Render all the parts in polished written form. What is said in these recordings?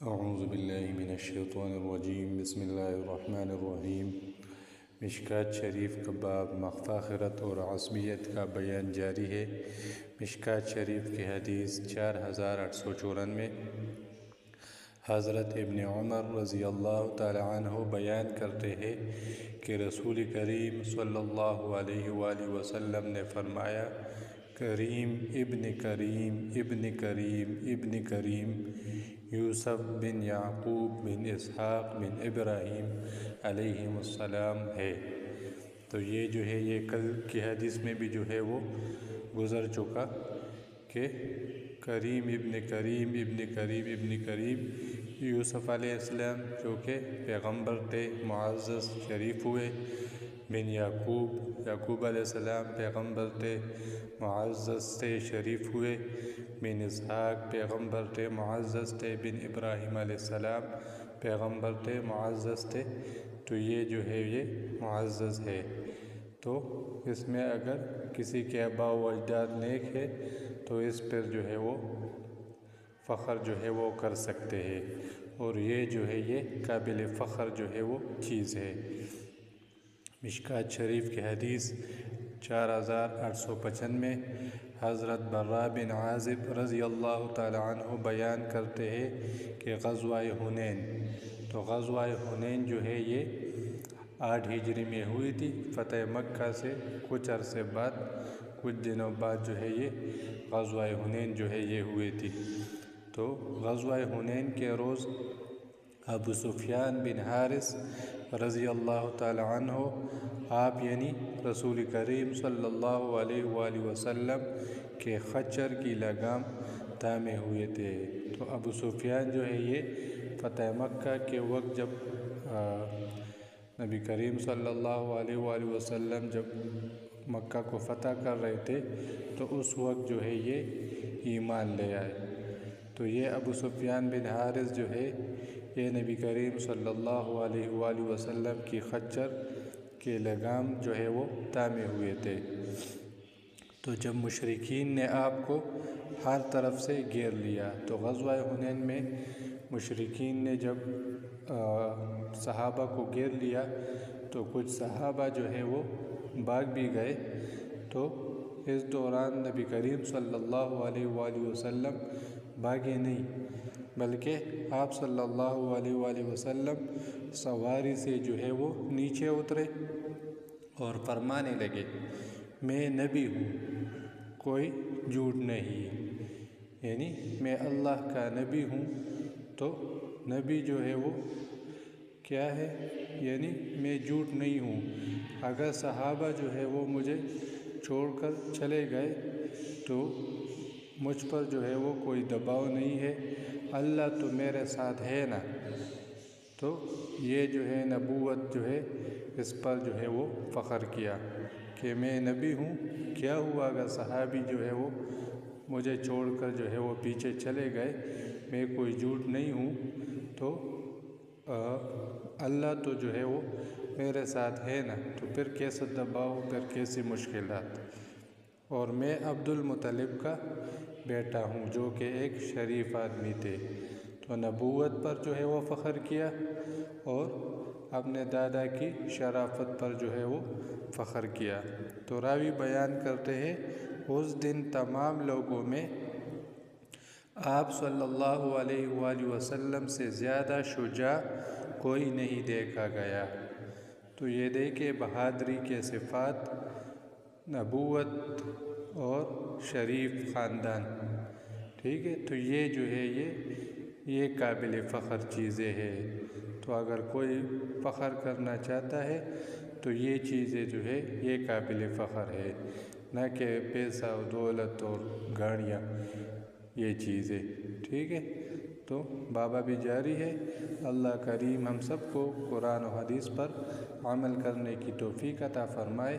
اعوذ باللہ من الشیطان الرجیم بسم اللہ الرحمن الرحیم۔ مشکوٰۃ شریف کا باب مفاخرت اور عصبیت کا بیان جاری ہے۔ مشکوٰۃ شریف کی حدیث 4894 حضرت ابن عمر رضی اللہ تعالی عنہ بیان کرتے ہیں کہ رسول کریم صلی اللہ علیہ وآلہ وسلم نے فرمایا، کریم ابن کریم ابن کریم ابن کریم یوسف بن یعقوب بن اسحاق بن ابراہیم علیہ السلام ہے۔ تو یہ جو ہے یہ کل کی حدیث میں بھی جو ہے وہ گزر چکا کہ کریم ابن کریم ابن کریم ابن کریم یوسف علیہ السلام جو کہ پیغمبر تھے، معزز شریف ہوئے، بن یعقوب علیہ السلام پیغمبر تھے، معزز تھے، شریف ہوئے، بن اسحاق پیغمبر تھے، معزز تھے، بن ابراہیم علیہ السلام پیغمبر تھے، معزز تھے۔ تو یہ جو ہے یہ معزز ہے۔ تو اس میں اگر کسی کے آباء و اجداد نیک ہے تو اس پر جو ہے وہ فخر جو ہے وہ کر سکتے ہیں، اور یہ جو ہے یہ قابل فخر جو ہے وہ چیز ہے۔ مشکوٰۃ شریف کی حدیث 4895 حضرت براء بن عازب رضی اللہ تعالی عنہ بیان کرتے ہیں کہ غزوہ حنین، تو غزوہ حنین جو ہے یہ 8 ہجری میں ہوئی تھی۔ فتح مکہ سے کچھ عرصے بعد، کچھ دنوں بعد جو ہے یہ غزوہ حنین جو ہے یہ ہوئی تھی۔ تو غزوہ حنین کے روز ابو سفیان بن حارث رضی اللہ تعالی عنہ آپ یعنی رسول کریم صلی اللہ علیہ وآلہ وسلم کے خچر کی لگام تھامے ہوئے تھے۔ تو ابو سفیان جو ہے یہ فتح مکہ کے وقت جب نبی کریم صلی اللہ علیہ وآلہ وسلم جب مکہ کو فتح کر رہے تھے تو اس وقت جو ہے یہ ایمان لے آئے۔ تو یہ ابو سفیان بن حارث جو ہے یہ نبی کریم صلی اللہ علیہ وآلہ وسلم کی خچر کے لگام جو ہے وہ تھامے ہوئے تھے۔ تو جب مشرکین نے آپ کو ہر طرف سے گھیر لیا، تو غزوہ حنین میں مشرکین نے جب صحابہ کو گھیر لیا تو کچھ صحابہ جو ہے وہ بھاگ بھی گئے۔ تو اس دوران نبی کریم صلی اللہ علیہ وآلہ وسلم بھاگے نہیں، بلکہ آپ صلی اللہ علیہ وآلہ وسلم سواری سے جو ہے وہ نیچے اترے اور فرمانے لگے، میں نبی ہوں، کوئی جھوٹ نہیں، یعنی میں اللہ کا نبی ہوں۔ تو نبی جو ہے وہ کیا ہے، یعنی میں جھوٹ نہیں ہوں۔ اگر صحابہ جو ہے وہ مجھے چھوڑ کر چلے گئے تو مجھ پر جو ہے وہ کوئی دباؤ نہیں ہے، اللہ تو میرے ساتھ ہے نا۔ تو یہ جو ہے نبوت جو ہے اس پر جو ہے وہ فخر کیا کہ میں نبی ہوں۔ کیا ہوا اگر صحابی جو ہے وہ مجھے چھوڑ کر جو ہے وہ پیچھے چلے گئے، میں کوئی جھوٹ نہیں ہوں، تو اللہ تو جو ہے وہ میرے ساتھ ہے نا، تو پھر کیسا دباؤ، پھر کیسی مشکلات۔ اور میں عبد المطلب کا بیٹا ہوں جو کہ ایک شریف آدمی تھے۔ تو نبوت پر جو ہے وہ فخر کیا اور اپنے دادا کی شرافت پر جو ہے وہ فخر کیا۔ تو راوی بیان کرتے ہیں، اس دن تمام لوگوں میں آپ صلی اللہ علیہ وآلہ وسلم سے زیادہ شجاع کوئی نہیں دیکھا گیا۔ تو یہ دیکھے بہادری کے صفات، نبوت اور شریف خاندان، ٹھیک ہے۔ تو یہ جو ہے یہ قابل فخر چیزیں ہیں۔ تو اگر کوئی فخر کرنا چاہتا ہے تو یہ چیزیں جو ہے یہ قابل فخر ہے، نہ کہ پیسہ و دولت اور گاڑیاں، یہ چیزیں، ٹھیک ہے۔ تو بابا بھی جاری ہے۔ اللہ کریم ہم سب کو قرآن و حدیث پر عمل کرنے کی توفیق عطا فرمائے۔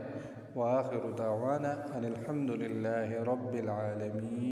وآخر دعوانا ان الحمد للہ رب العالمین۔